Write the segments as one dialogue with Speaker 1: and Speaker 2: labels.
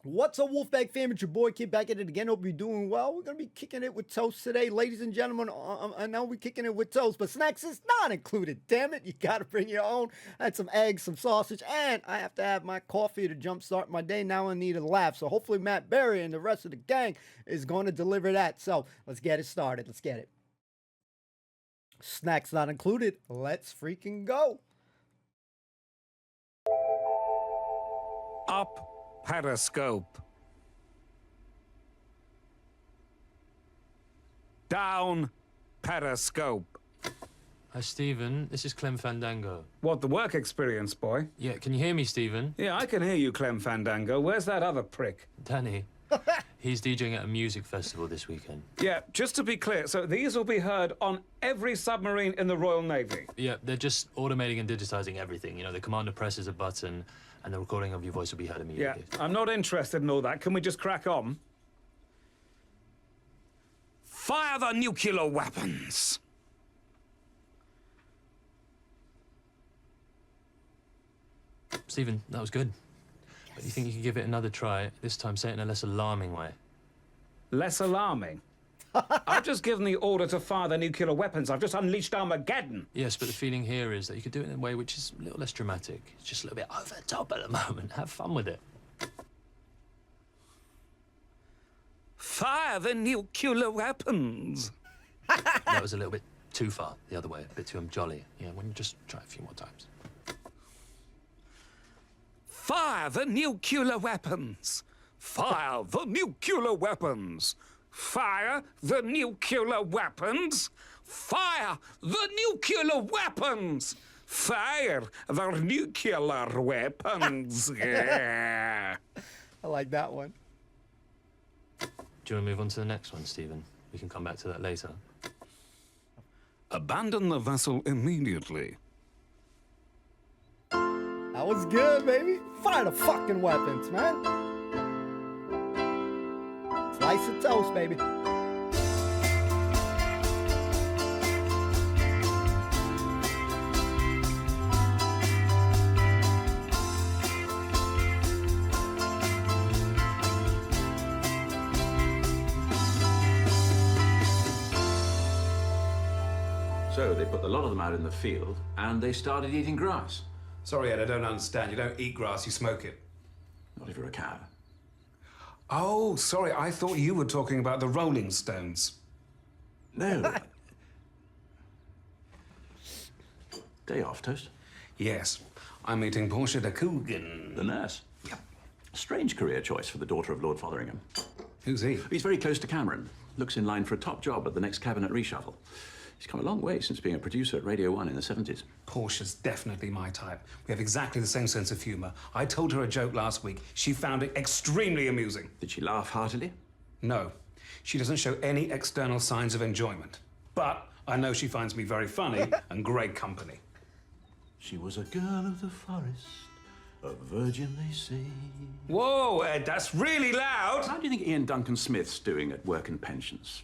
Speaker 1: What's up, Wolfpack fam? It's your boy Kid back at it again. Hope you're doing well. We're going to be kicking it with toast today. Ladies and gentlemen, I know we're kicking it with toast, but snacks is not included. Damn it. You got to bring your own. I had some eggs, some sausage, and I have to have my coffee to jumpstart my day. Now I need a laugh. So hopefully Matt Berry and the rest of the gang is going to deliver that. So let's get it started. Let's get it. Snacks not included. Let's freaking go.
Speaker 2: Up periscope. Down periscope.
Speaker 3: Hi, Stephen. This is Clem Fandango.
Speaker 2: What, the work experience, boy?
Speaker 3: Yeah, can you hear me, Stephen?
Speaker 2: Yeah, I can hear you, Clem Fandango. Where's that other prick?
Speaker 3: Danny. He's DJing at a music festival this weekend.
Speaker 2: Yeah, just to be clear, so these will be heard on every submarine in the Royal Navy?
Speaker 3: Yeah, they're just automating and digitizing everything. You know, the commander presses a button and the recording of your voice will be heard immediately.
Speaker 2: Yeah, I'm not interested in all that. Can we just crack on? Fire the nuclear weapons!
Speaker 3: Stephen, that was good. Yes. But you think you could give it another try, this time say it in a less alarming way?
Speaker 2: Less alarming? I've just given the order to fire the nuclear weapons. I've just unleashed Armageddon.
Speaker 3: Yes, but the feeling here is that you could do it in a way which is a little less dramatic. It's just a little bit over the top at the moment. Have fun with it.
Speaker 2: Fire the nuclear weapons.
Speaker 3: That was a little bit too far the other way, a bit too jolly. Yeah, when you just try a few more times.
Speaker 2: Fire the nuclear weapons. Fire the nuclear weapons. Fire the nuclear weapons. Fire the nuclear weapons. Fire the nuclear weapons. Yeah.
Speaker 1: I like that one.
Speaker 3: Do you want to move on to the next one, Stephen? We can come back to that later.
Speaker 2: Abandon the vessel immediately.
Speaker 1: That was good, baby. Fire the fucking weapons, man. Slice of toast, baby.
Speaker 4: So they put a lot of them out in the field, and they started eating grass.
Speaker 5: Sorry, Ed, I don't understand. You don't eat grass, you smoke it.
Speaker 4: Not if you're a cow.
Speaker 5: Oh, sorry, I thought you were talking about the Rolling Stones.
Speaker 4: No. Day off, Toast?
Speaker 5: Yes, I'm meeting Portia de Coogan.
Speaker 4: The nurse?
Speaker 5: Yep.
Speaker 4: Strange career choice for the daughter of Lord Fotheringham.
Speaker 5: Who's he?
Speaker 4: He's very close to Cameron. Looks in line for a top job at the next cabinet reshuffle. He's come a long way since being a producer at Radio 1 in the 70s.
Speaker 5: Portia's definitely my type. We have exactly the same sense of humor. I told her a joke last week. She found it extremely amusing.
Speaker 4: Did she laugh heartily?
Speaker 5: No. She doesn't show any external signs of enjoyment. But I know she finds me very funny and great company.
Speaker 4: She was a girl of the forest, a virgin they say.
Speaker 5: Whoa, Ed, that's really loud!
Speaker 4: How do you think Ian Duncan Smith's doing at work and pensions?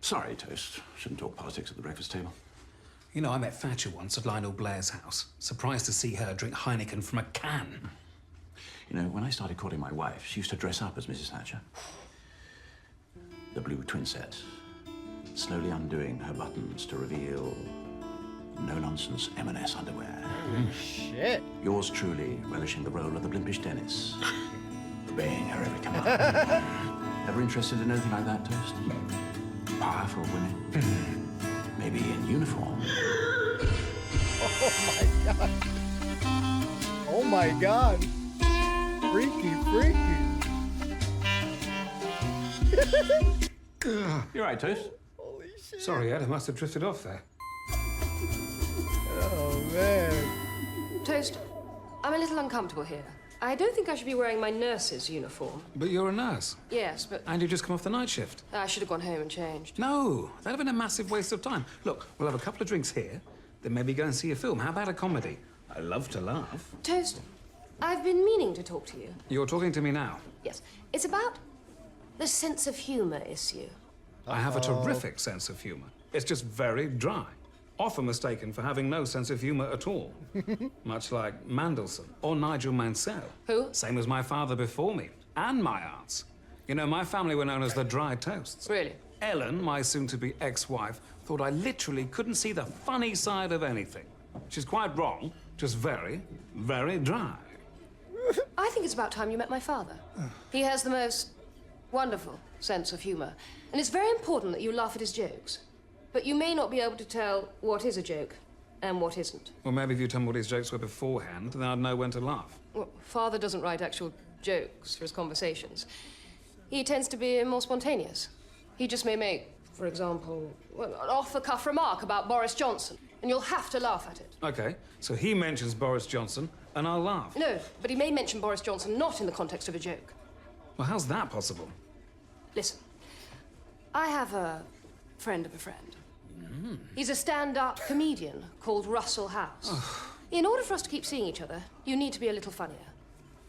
Speaker 4: Sorry, Toast. Shouldn't talk politics at the breakfast table.
Speaker 5: You know, I met Thatcher once at Lionel Blair's house. Surprised to see her drink Heineken from a can.
Speaker 4: You know, when I started courting my wife, she used to dress up as Mrs. Thatcher. The blue twin set, slowly undoing her buttons to reveal no-nonsense M&S underwear.
Speaker 1: Holy shit.
Speaker 4: Yours truly, relishing the role of the blimpish Dennis, obeying her every command. Ever interested in anything like that, Toast? Powerful women, maybe in uniform.
Speaker 1: Oh my god. Oh my god. Freaky, freaky.
Speaker 4: You're right, Toast.
Speaker 1: Holy shit.
Speaker 5: Sorry, Ed, I must have drifted off there.
Speaker 1: Oh man.
Speaker 6: Toast, I'm a little uncomfortable here. I don't think I should be wearing my nurse's uniform.
Speaker 5: But you're a nurse.
Speaker 6: Yes, but
Speaker 5: And you just come off the night shift.
Speaker 6: I should have gone home and changed.
Speaker 5: No, that'd have been a massive waste of time. Look, we'll have a couple of drinks here, then maybe go and see a film. How about a comedy? I love to laugh.
Speaker 6: Toast, I've been meaning to talk to you.
Speaker 5: You're talking to me now.
Speaker 6: Yes, it's about the sense of humour issue.
Speaker 5: I have a terrific sense of humour. It's just very dry. often mistaken for having no sense of humour at all. Much like Mandelson or Nigel Mansell.
Speaker 6: Who?
Speaker 5: Same as my father before me, and my aunts. You know, my family were known as the Dry Toasts.
Speaker 6: Really?
Speaker 5: Ellen, my soon-to-be ex-wife, thought I literally couldn't see the funny side of anything. She's quite wrong, just very, very dry.
Speaker 6: I think it's about time you met my father. He has the most wonderful sense of humour. And it's very important that you laugh at his jokes. But you may not be able to tell what is a joke and what isn't.
Speaker 5: Well, maybe if you told me what his jokes were beforehand, then I'd know when to laugh.
Speaker 6: Well, Father doesn't write actual jokes for his conversations. He tends to be more spontaneous. He just may make, for example, well, an off-the-cuff remark about Boris Johnson, and you'll have to laugh at it.
Speaker 5: Okay, so he mentions Boris Johnson, and I'll laugh.
Speaker 6: No, but he may mention Boris Johnson not in the context of a joke.
Speaker 5: Well, how's that possible?
Speaker 6: Listen, I have a friend of a friend. He's a stand-up comedian called Russell House. In order for us to keep seeing each other, you need to be a little funnier.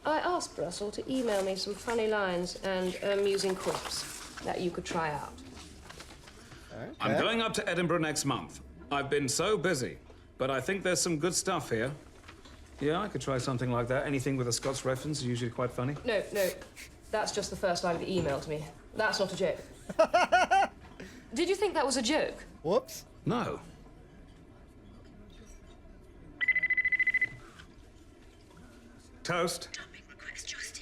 Speaker 6: I asked Russell to email me some funny lines and amusing quips that you could try out.
Speaker 1: Okay.
Speaker 5: I'm going up to Edinburgh next month. I've been so busy, but I think there's some good stuff here. Yeah, I could try something like that. Anything with a Scots reference is usually quite funny.
Speaker 6: No, that's just the first line of the email to me. That's not a joke. Did you think that was a joke?
Speaker 1: Whoops.
Speaker 5: No. Toast.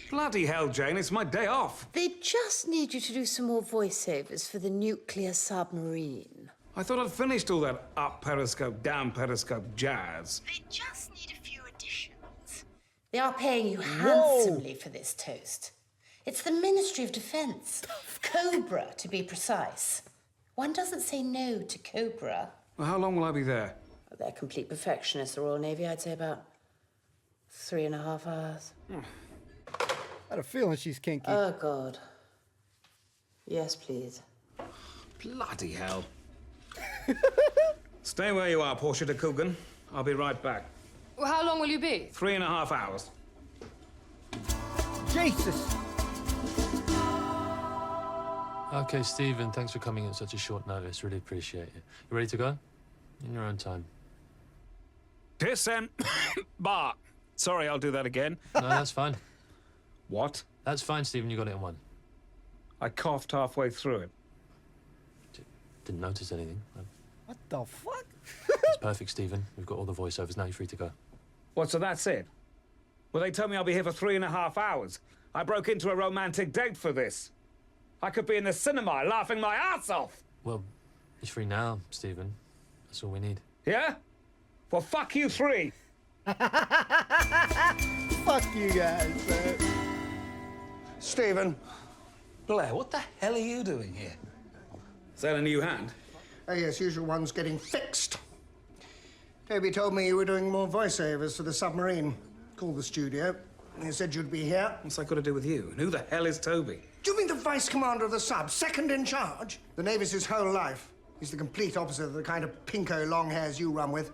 Speaker 5: Bloody hell, Jane, it's my day off.
Speaker 7: They just need you to do some more voiceovers for the nuclear submarine.
Speaker 5: I thought I'd finished all that up periscope, down periscope jazz.
Speaker 7: They just need a few additions. They are paying you handsomely for this toast. It's the Ministry of Defence. Cobra, to be precise. One doesn't say no to Cobra.
Speaker 5: Well, how long will I be there?
Speaker 7: They're complete perfectionists, the Royal Navy. I'd say about 3.5 hours.
Speaker 1: I had a feeling she's kinky.
Speaker 7: Oh, God. Yes, please.
Speaker 5: Bloody hell. Stay where you are, Portia de Coogan. I'll be right back.
Speaker 6: Well, how long will you be?
Speaker 5: 3.5 hours.
Speaker 1: Jesus.
Speaker 3: Okay, Stephen, thanks for coming at such a short notice. Really appreciate it. You ready to go? In your own time.
Speaker 5: Descent. Bar. Sorry, I'll do that again.
Speaker 3: No, that's fine.
Speaker 5: What?
Speaker 3: That's fine, Stephen. You got it in one.
Speaker 5: I coughed halfway through it.
Speaker 3: Didn't notice anything.
Speaker 1: What the fuck?
Speaker 3: It's perfect, Stephen. We've got all the voiceovers. Now you're free to go.
Speaker 5: What, so that's it? Well, they told me I'll be here for 3.5 hours. I broke into a romantic date for this. I could be in the cinema laughing my ass off.
Speaker 3: Well, you're free now, Stephen. That's all we need.
Speaker 5: Yeah? Well, fuck you three.
Speaker 1: Fuck you guys, man.
Speaker 8: Stephen.
Speaker 5: Blair, what the hell are you doing here? Is that a new hand?
Speaker 8: Oh, yes, usual one's getting fixed. Toby told me you were doing more voiceovers for the submarine. Called the studio. He said you'd be here.
Speaker 5: What's that got to do with you? And who the hell is Toby?
Speaker 8: Do you mean the vice commander of the sub, second in charge? The Navy's his whole life. He's the complete opposite of the kind of pinko long hairs you run with.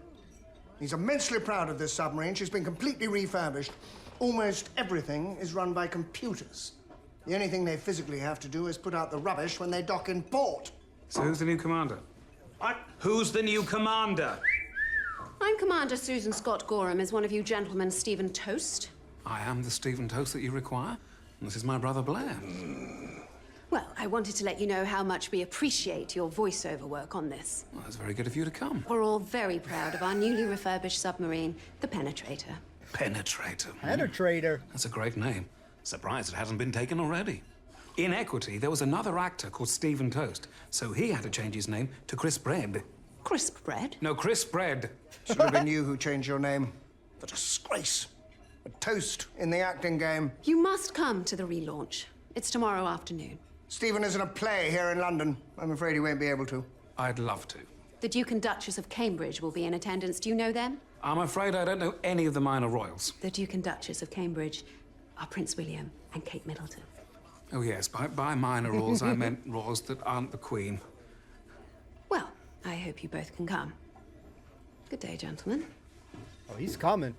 Speaker 8: He's immensely proud of this submarine. She's been completely refurbished. Almost everything is run by computers. The only thing they physically have to do is put out the rubbish when they dock in port.
Speaker 5: So who's the new commander? Who's the new commander?
Speaker 9: I'm Commander Susan Scott Gorham. Is one of you gentlemen Stephen Toast?
Speaker 5: I am the Stephen Toast that you require. And this is my brother Blair.
Speaker 9: Well, I wanted to let you know how much we appreciate your voiceover work on this.
Speaker 5: Well, that's very good of you to come.
Speaker 9: We're all very proud of our newly refurbished submarine, the Penetrator.
Speaker 5: Penetrator.
Speaker 1: Penetrator.
Speaker 5: That's a great name. Surprised it hasn't been taken already. In Equity, there was another actor called Stephen Toast, so he had to change his name to Chris Bread.
Speaker 9: Crisp bread?
Speaker 5: No, Chris Bread.
Speaker 8: Should have been you who changed your name. The disgrace. A toast in the acting game.
Speaker 9: You must come to the relaunch. It's tomorrow afternoon.
Speaker 8: Stephen is in a play here in London. I'm afraid he won't be able to.
Speaker 5: I'd love to.
Speaker 9: The Duke and Duchess of Cambridge will be in attendance. Do you know them?
Speaker 5: I'm afraid I don't know any of the minor royals.
Speaker 9: The Duke and Duchess of Cambridge are Prince William and Kate Middleton.
Speaker 5: Oh, yes, by minor royals, I meant royals that aren't the Queen.
Speaker 9: Well, I hope you both can come. Good day, gentlemen.
Speaker 1: Oh, he's coming.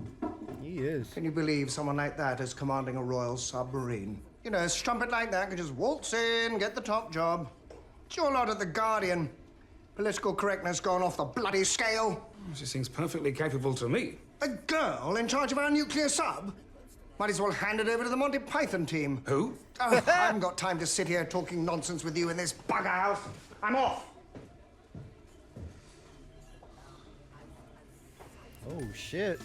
Speaker 1: He is.
Speaker 8: Can you believe someone like that is commanding a royal submarine? You know, a strumpet like that can just waltz in, get the top job. It's your lot at the Guardian. Political correctness gone off the bloody scale.
Speaker 5: She seems perfectly capable to me.
Speaker 8: A girl in charge of our nuclear sub? Might as well hand it over to the Monty Python team.
Speaker 5: Who?
Speaker 8: Oh, I haven't got time to sit here talking nonsense with you in this bugger house. I'm off.
Speaker 1: Oh, shit.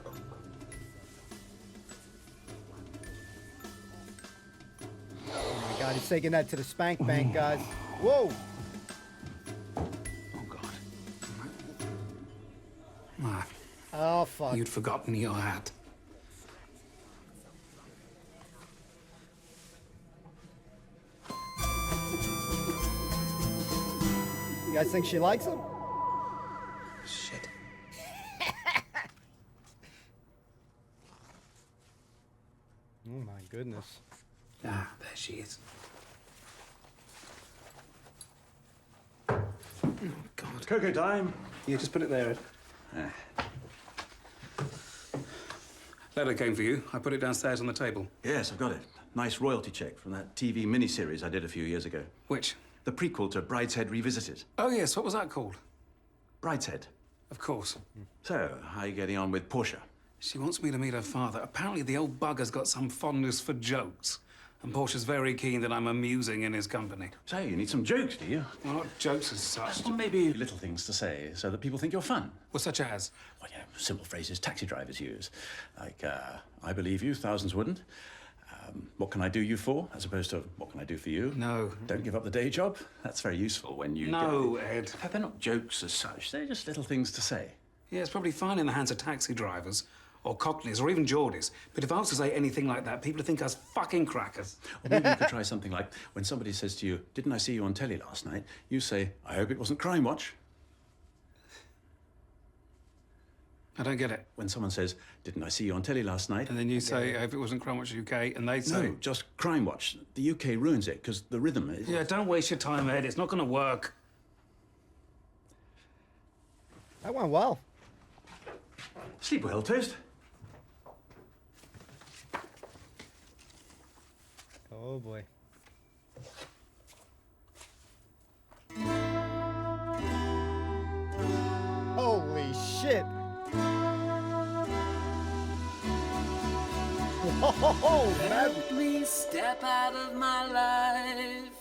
Speaker 1: Oh, my God. He's taking that to the spank bank, guys. Whoa.
Speaker 5: Oh, God. Ah,
Speaker 1: Oh, fuck.
Speaker 5: you'd forgotten your hat.
Speaker 1: You guys think she likes him?
Speaker 5: Shit.
Speaker 1: Oh, my goodness.
Speaker 5: Ah, there she is. God.
Speaker 4: Cocoa time.
Speaker 5: Yeah, just put it there, Ed. Letter came for you. I put it downstairs on the table.
Speaker 4: Yes, I've got it. Nice royalty check from that TV miniseries I did a few years ago.
Speaker 5: Which?
Speaker 4: The prequel to Brideshead Revisited.
Speaker 5: Oh, yes. What was that called?
Speaker 4: Brideshead.
Speaker 5: Of course.
Speaker 4: So, how are you getting on with Portia?
Speaker 5: She wants me to meet her father. Apparently, the old bugger's got some fondness for jokes. And Portia's very keen that I'm amusing in his company.
Speaker 4: So, you need some jokes, do you?
Speaker 5: Well, not jokes as such.
Speaker 4: Well, maybe little things to say so that people think you're fun.
Speaker 5: Well, such as?
Speaker 4: Well, you know, simple phrases taxi drivers use. Like, I believe you, thousands wouldn't. What can I do you for? As opposed to, what can I do for you?
Speaker 5: No.
Speaker 4: Don't give up the day job. That's very useful when you
Speaker 5: No,
Speaker 4: get...
Speaker 5: Ed.
Speaker 4: They're not jokes as such. They're just little things to say.
Speaker 5: Yeah, it's probably fine in the hands of taxi drivers, or cockneys, or even Geordies. But if I was to say anything like that, people would think I was fucking crackers.
Speaker 4: Or maybe you could try something like, when somebody says to you, didn't I see you on telly last night? You say, I hope it wasn't Crime Watch.
Speaker 5: I don't get it.
Speaker 4: When someone says, didn't I see you on telly last night?
Speaker 5: And then you say, I hope it wasn't Crime Watch UK, and they say...
Speaker 4: No, just Crime Watch. The UK ruins it, because the rhythm is...
Speaker 5: Yeah, don't waste your time, Ed. It's not going to work.
Speaker 1: That went well.
Speaker 4: Sleep well, Toast.
Speaker 1: Oh, boy. Holy shit. Whoa, man.
Speaker 10: Let me step out of my life,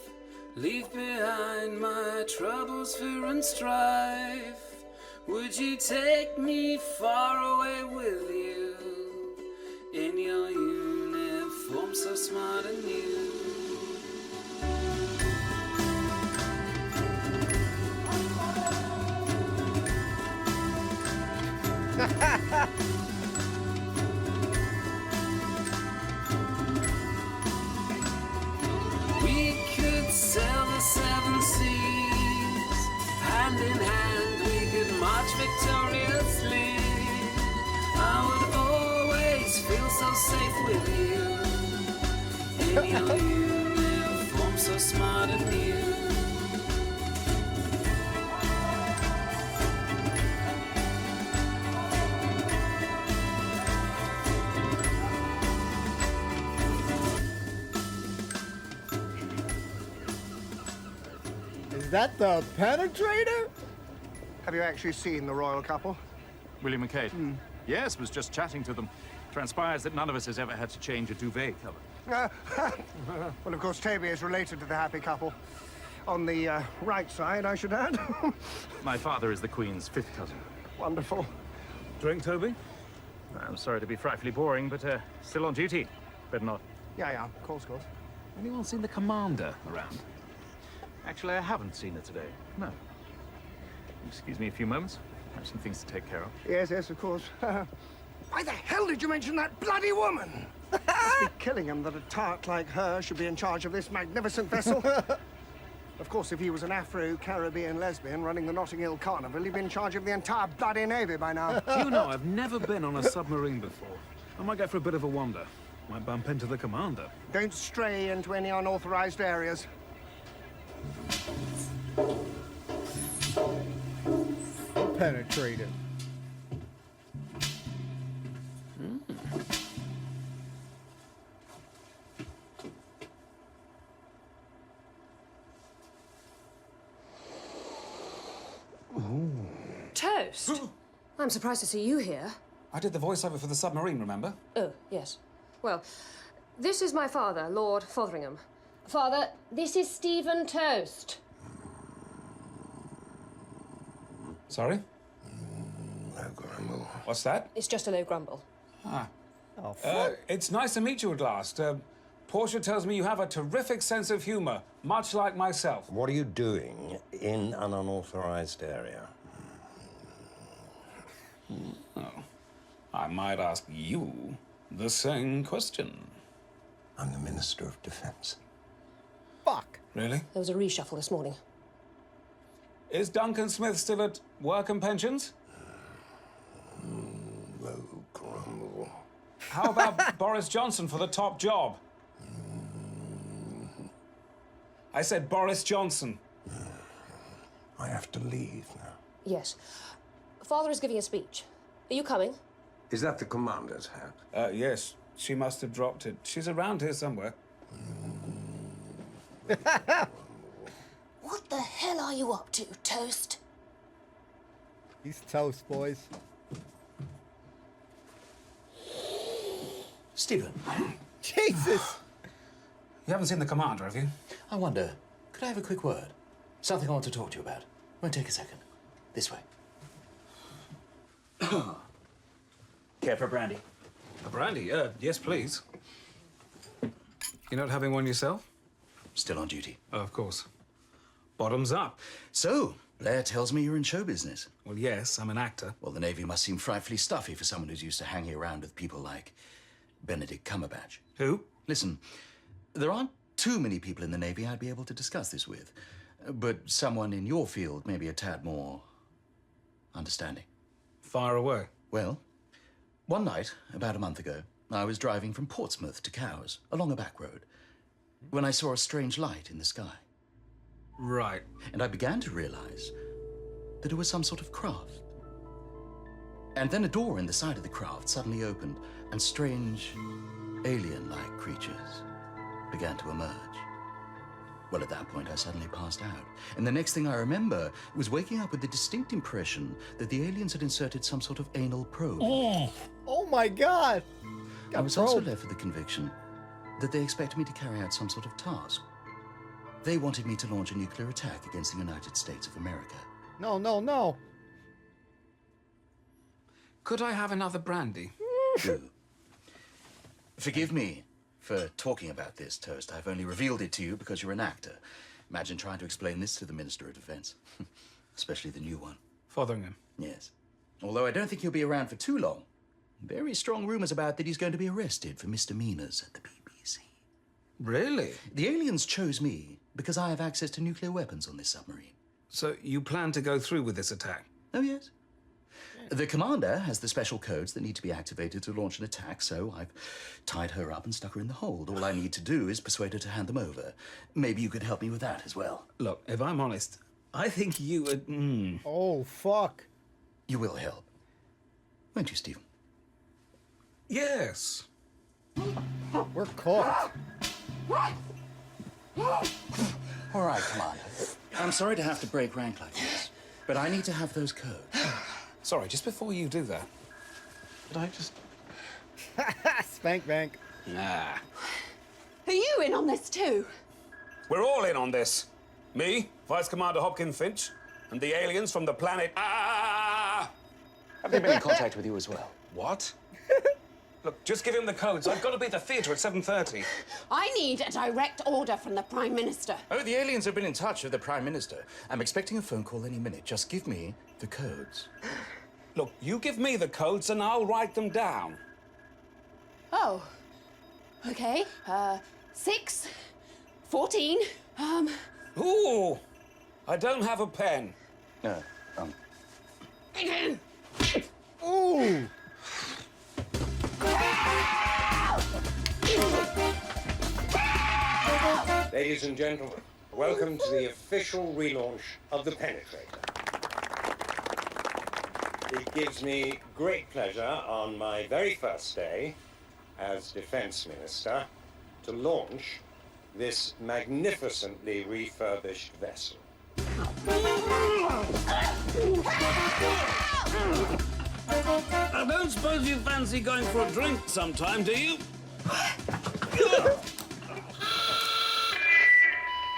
Speaker 10: leave behind my troubles, fear and strife. Would you take me far away with you, in your uniform so smart and new? We could sail the 7 seas, hand in hand we could march victoriously. I would always feel so safe with you, in your uniform so smart and new.
Speaker 1: Is that the penetrator?
Speaker 8: Have you actually seen the royal couple?
Speaker 11: William and Kate? Yes, was just chatting to them. Transpires that none of us has ever had to change a duvet cover.
Speaker 8: Well, of course, Toby is related to the happy couple. On the right side, I should add.
Speaker 11: My father is the Queen's 5th cousin.
Speaker 8: Wonderful.
Speaker 11: Drink, Toby? I'm sorry to be frightfully boring, but still on duty. Better not.
Speaker 8: Yeah, of course.
Speaker 11: Anyone seen the Commander around? Actually, I haven't seen her today. No. Excuse me a few moments. I have some things to take care of.
Speaker 8: Yes, of course. Why the hell did you mention that bloody woman? Must be killing him that a tart like her should be in charge of this magnificent vessel. Of course, if he was an Afro-Caribbean lesbian running the Notting Hill Carnival, he'd be in charge of the entire bloody navy by now.
Speaker 11: Do you know, I've never been on a submarine before. I might go for a bit of a wander. Might bump into the Commander.
Speaker 8: Don't stray into any unauthorized areas.
Speaker 1: Penetrator.
Speaker 6: Toast? I'm surprised to see you here.
Speaker 5: I did the voiceover for the submarine, remember?
Speaker 6: Oh, yes. Well, this is my father, Lord Fotheringham. Father, this is Stephen Toast.
Speaker 5: Sorry?
Speaker 12: No grumble.
Speaker 5: What's that?
Speaker 6: It's just a low grumble.
Speaker 5: Ah.
Speaker 1: Oh, fuck.
Speaker 5: It's nice to meet you at last. Portia tells me you have a terrific sense of humor, much like myself.
Speaker 12: What are you doing in an unauthorized area?
Speaker 5: Oh, I might ask you the same question.
Speaker 12: I'm the Minister of Defense.
Speaker 1: Fuck.
Speaker 5: Really?
Speaker 6: There was a reshuffle this morning.
Speaker 5: Is Duncan Smith still at work and pensions?
Speaker 12: No grumble.
Speaker 5: How about Boris Johnson for the top job? I said Boris Johnson.
Speaker 12: I have to leave now.
Speaker 6: Yes. Father is giving a speech. Are you coming?
Speaker 12: Is that the commander's hat?
Speaker 5: Yes. She must have dropped it. She's around here somewhere.
Speaker 7: What the hell are you up to, Toast?
Speaker 1: He's toast, boys.
Speaker 4: Stephen,
Speaker 1: Jesus!
Speaker 5: You haven't seen the commander, have you?
Speaker 4: I wonder, could I have a quick word? Something I want to talk to you about. Won't take a second. This way. Care for a brandy?
Speaker 5: A brandy? Yes, please. You're not having one yourself?
Speaker 4: Still on duty.
Speaker 5: Oh, of course. Bottoms up.
Speaker 4: So, Blair tells me you're in show business.
Speaker 5: Well, yes, I'm an actor.
Speaker 4: Well, the Navy must seem frightfully stuffy for someone who's used to hanging around with people like Benedict Cumberbatch.
Speaker 5: Who?
Speaker 4: Listen, there aren't too many people in the Navy I'd be able to discuss this with. But someone in your field may be a tad more understanding.
Speaker 5: Fire away.
Speaker 4: Well, one night, about a month ago, I was driving from Portsmouth to Cowes, along a back road, when I saw a strange light in the sky.
Speaker 5: Right.
Speaker 4: And I began to realize that it was some sort of craft. And then a door in the side of the craft suddenly opened, and strange, alien-like creatures began to emerge. Well, at that point, I suddenly passed out. And the next thing I remember was waking up with the distinct impression that the aliens had inserted some sort of anal probe.
Speaker 1: Oh my God!
Speaker 4: I was also left with the conviction that they expected me to carry out some sort of task. They wanted me to launch a nuclear attack against the United States of America.
Speaker 1: No, no, no.
Speaker 5: Could I have another brandy?
Speaker 4: Do. Forgive me for talking about this, Toast. I've only revealed it to you because you're an actor. Imagine trying to explain this to the Minister of Defense. Especially the new one.
Speaker 5: Fotheringham.
Speaker 4: Yes. Although I don't think he'll be around for too long. Very strong rumors about that he's going to be arrested for misdemeanors at the BBC.
Speaker 5: Really?
Speaker 4: The aliens chose me because I have access to nuclear weapons on this submarine.
Speaker 5: So you plan to go through with this attack?
Speaker 4: Oh, yes. The commander has the special codes that need to be activated to launch an attack, so I've tied her up and stuck her in the hold. All I need to do is persuade her to hand them over. Maybe you could help me with that as well.
Speaker 5: Look, if I'm honest, I think you would...
Speaker 1: Oh, fuck.
Speaker 4: You will help. Won't you, Stephen?
Speaker 5: Yes.
Speaker 1: We're cooked.
Speaker 4: All right, Commander. I'm sorry to have to break rank like this, but I need to have those codes.
Speaker 5: Sorry, just before you do that, could I just...
Speaker 1: Spank bank.
Speaker 5: Nah.
Speaker 9: Are you in on this too?
Speaker 5: We're all in on this. Me, Vice Commander Hopkins Finch, and the aliens from the planet...
Speaker 4: Have they been in contact with you as well?
Speaker 5: What? Look, just give him the codes. I've got to be at the theatre at 7:30.
Speaker 9: I need a direct order from the Prime Minister.
Speaker 4: Oh, the aliens have been in touch with the Prime Minister. I'm expecting a phone call any minute. Just give me the codes.
Speaker 5: Look, you give me the codes and I'll write them down.
Speaker 9: Oh. Okay. 6, 14,
Speaker 5: Ooh, I don't have a pen.
Speaker 4: No,
Speaker 1: Ooh.
Speaker 13: Ladies and gentlemen, welcome to the official relaunch of the Penetrator. It gives me great pleasure on my very first day as Defense Minister to launch this magnificently refurbished vessel.
Speaker 10: I don't suppose you fancy going for a drink sometime, do you?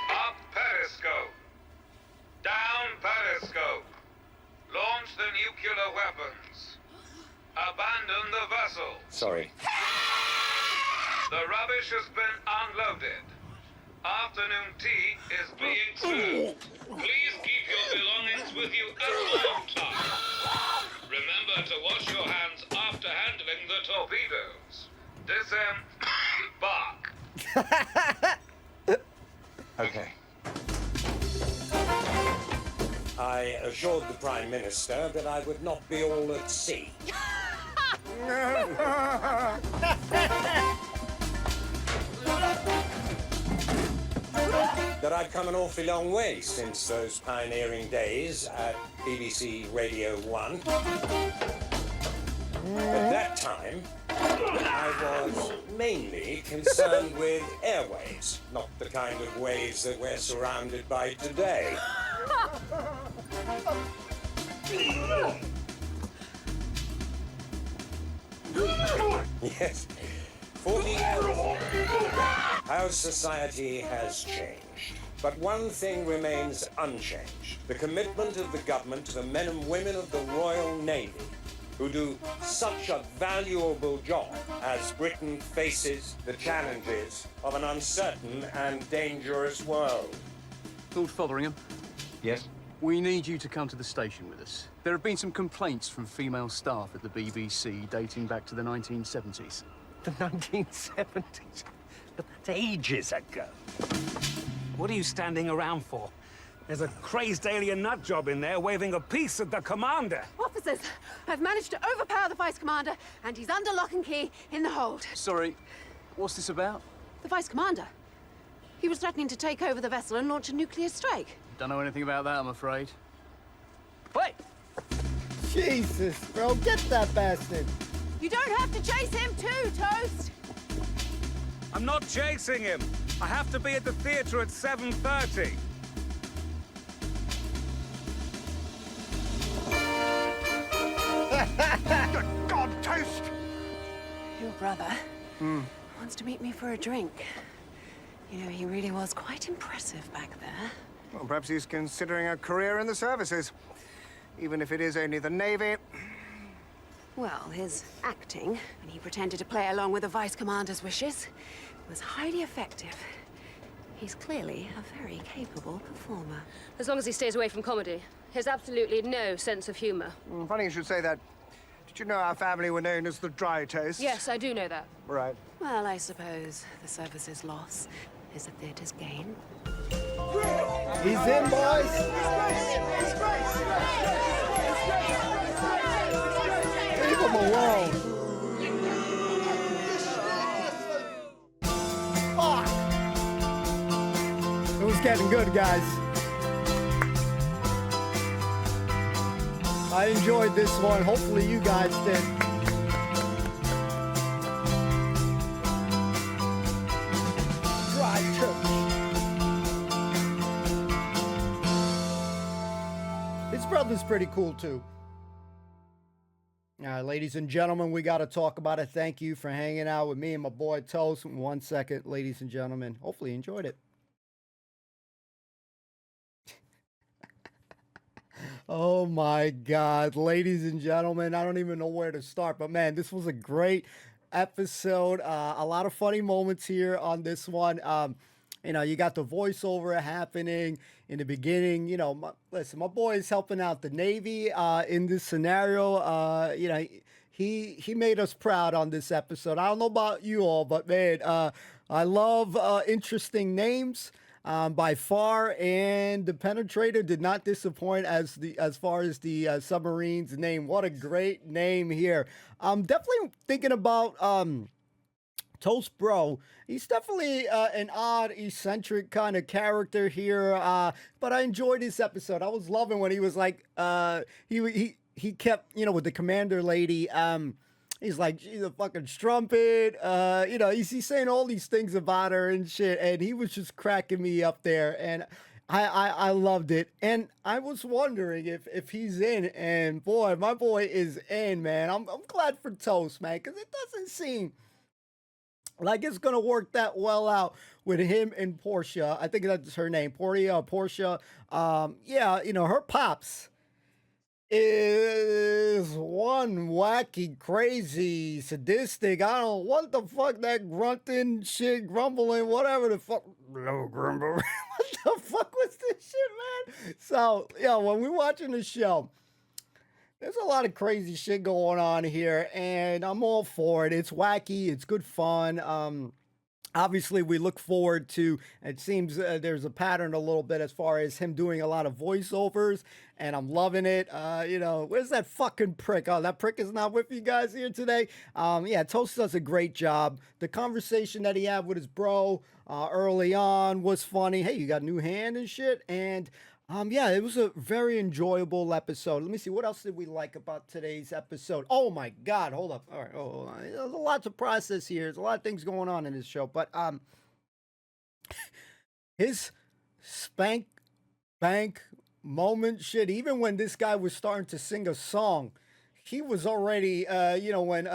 Speaker 14: Up periscope. Down periscope. Launch the nuclear weapons. Abandon the vessel.
Speaker 13: Sorry.
Speaker 14: The rubbish has been unloaded. Afternoon tea is being served. Please keep your belongings with you at all times. Remember to wash your hands after handling the torpedoes. Disembark.
Speaker 13: Okay. I assured the Prime Minister that I would not be all at sea. That I'd come an awfully long way since those pioneering days at BBC Radio 1. At that time, I was mainly concerned with airwaves, not the kind of waves that we're surrounded by today. Yes, 40 years. How society has changed. But one thing remains unchanged. The commitment of the government to the men and women of the Royal Navy, who do such a valuable job as Britain faces the challenges of an uncertain and dangerous world.
Speaker 15: Lord Fotheringham?
Speaker 4: Yes?
Speaker 15: We need you to come to the station with us. There have been some complaints from female staff at the BBC dating back to the 1970s.
Speaker 12: The 1970s? But that's ages ago.
Speaker 5: What are you standing around for? There's a crazed alien nut job in there waving a piece at the commander.
Speaker 9: Officers, I've managed to overpower the Vice Commander, and he's under lock and key in the hold.
Speaker 15: Sorry, what's this about?
Speaker 9: The Vice Commander? He was threatening to take over the vessel and launch a nuclear strike.
Speaker 15: Don't know anything about that, I'm afraid.
Speaker 9: Wait!
Speaker 1: Jesus, bro, get that bastard.
Speaker 9: You don't have to chase him too, Toast!
Speaker 5: I'm not chasing him. I have to be at the theater at 7:30.
Speaker 8: Good God, Toast!
Speaker 9: Your brother wants to meet me for a drink. You know, he really was quite impressive back there.
Speaker 8: Well, perhaps he's considering a career in the services. Even if it is only the Navy.
Speaker 9: Well, his acting, when he pretended to play along with the Vice Commander's wishes, was highly effective. He's clearly a very capable performer.
Speaker 6: As long as he stays away from comedy. He has absolutely no sense of humor.
Speaker 8: Funny you should say that. Did you know our family were known as the Dry Toast?
Speaker 6: Yes, I do know that.
Speaker 8: Right.
Speaker 9: Well, I suppose the service's loss is the theatre's gain.
Speaker 1: He's in, boys. Leave him alone. Fuck. It was getting good, guys. I enjoyed this one. Hopefully you guys did. Dry church. His brother's pretty cool too. All right, ladies and gentlemen, we got to talk about it. Thank you for hanging out with me and my boy Toast. 1 second, ladies and gentlemen. Hopefully you enjoyed it. Oh my God, ladies and gentlemen, I don't even know where to start, but man, this was a great episode. A lot of funny moments here on this one. You know, you got the voiceover happening in the beginning. You know, listen, my boy is helping out the Navy in this scenario. You know, he made us proud on this episode. I don't know about you all, but man, I love interesting names. By far, and the Penetrator did not disappoint as far as the submarine's name. What a great name here. I'm definitely thinking about Toast Bro. He's definitely an odd, eccentric kind of character here, but I enjoyed this episode. I was loving when he was like, he kept, you know, with the commander lady, he's like, she's a fucking strumpet. You know, he's saying all these things about her and shit. And he was just cracking me up there. And I loved it, and I was wondering if he's in, and boy, my boy is in, man. I'm glad for Toast, man, because it doesn't seem like it's gonna work that well out with him and Portia. I think that's her name, Portia. Yeah, her pops is one wacky, crazy, sadistic. I don't what the fuck that grunting shit, grumbling, whatever the fuck. No grumble. What the fuck was this shit, man? So yeah, when we're watching the show, there's a lot of crazy shit going on here, and I'm all for it. It's wacky, it's good fun. Obviously, we look forward to, it seems there's a pattern a little bit as far as him doing a lot of voiceovers, and I'm loving it. Where's that fucking prick? Oh, that prick is not with you guys here today. Yeah, Toast does a great job. The conversation that he had with his bro early on was funny. Hey, you got a new hand and shit, and yeah, it was a very enjoyable episode. Let me see, what else did we like about today's episode? Oh my God, hold up. All right, hold on. There's a lot to process here. There's a lot of things going on in this show, but his spank bank moment shit, even when this guy was starting to sing a song, he was already, when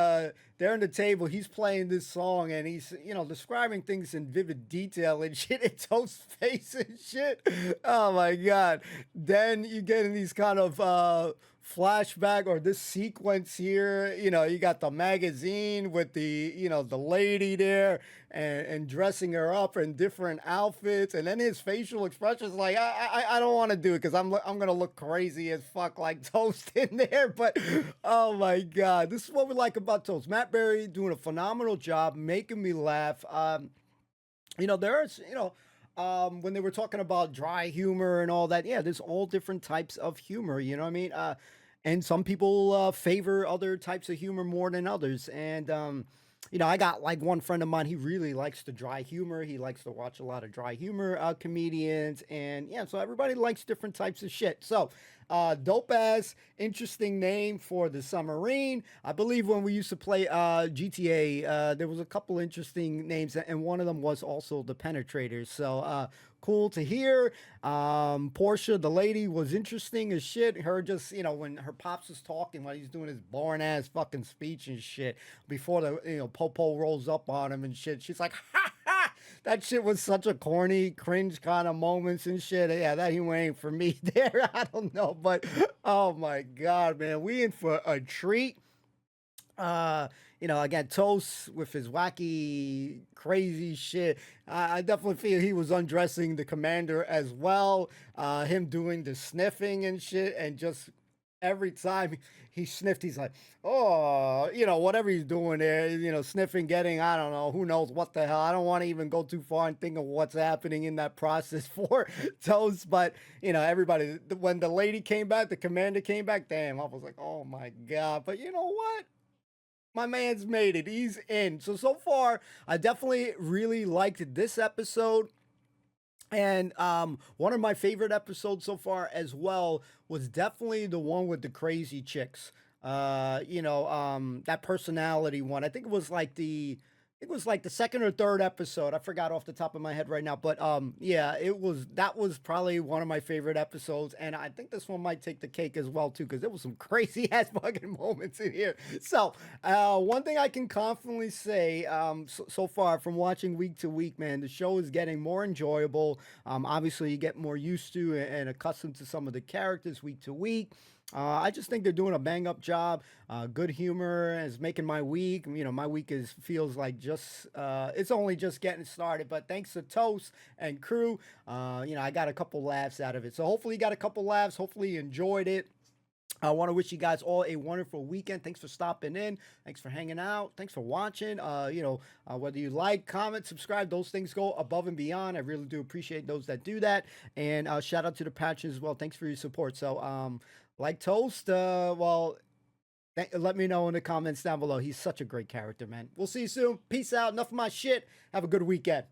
Speaker 1: they're on the table, he's playing this song and he's, describing things in vivid detail and shit, and Toast's face and shit. Oh my God. Then you get in these kind of flashback or this sequence here, you got the magazine with the, the lady there and dressing her up in different outfits. And then his facial expressions like, I don't want to do it because I'm going to look crazy as fuck like Toast in there. But oh my God, this is what we like about Toast. Matt Berry doing a phenomenal job, making me laugh. There's, when they were talking about dry humor and all that, yeah, there's all different types of humor, you know what I mean? And some people favor other types of humor more than others. And, I got like one friend of mine, he really likes the dry humor. He likes to watch a lot of dry humor comedians. And yeah, so everybody likes different types of shit. So, dope ass, interesting name for the submarine. I believe when we used to play GTA, there was a couple interesting names, and one of them was also the Penetrators. So cool to hear. Portia, the lady, was interesting as shit. Her just, when her pops was talking while he's doing his boring ass fucking speech and shit before the, Popo rolls up on him and shit. She's like, ha ha! That shit was such a corny, cringe kind of moments and shit. Yeah, that humor ain't for me there. I don't know, but oh my God, man, we in for a treat. Again, Toast with his wacky, crazy shit. I definitely feel he was undressing the commander as well. Him doing the sniffing and shit, and just every time he sniffed, he's like, oh, whatever he's doing there, sniffing, getting, I don't know, who knows what the hell. I don't want to even go too far and think of what's happening in that process for Toast. But, everybody, when the lady came back, the commander came back, damn, I was like, oh my God. But you know what? My man's made it. He's in. So far, I definitely really liked this episode. And one of my favorite episodes so far as well was definitely the one with the crazy chicks. That personality one. I think it was like the second or third episode. I forgot off the top of my head right now, but yeah, that was probably one of my favorite episodes, and I think this one might take the cake as well too, because there was some crazy ass fucking moments in here. So one thing I can confidently say so far from watching week to week, man, the show is getting more enjoyable. Obviously, you get more used to and accustomed to some of the characters week to week. I just think they're doing a bang up job. Good humor is making my week. My week feels like it's only just getting started. But thanks to Toast and crew, I got a couple laughs out of it. So hopefully you got a couple laughs. Hopefully you enjoyed it. I want to wish you guys all a wonderful weekend. Thanks for stopping in. Thanks for hanging out. Thanks for watching. Whether you like, comment, subscribe, those things go above and beyond. I really do appreciate those that do that. And shout out to the patrons as well. Thanks for your support. So, like Toast, let me know in the comments down below. He's such a great character, man. We'll see you soon. Peace out. Enough of my shit. Have a good weekend.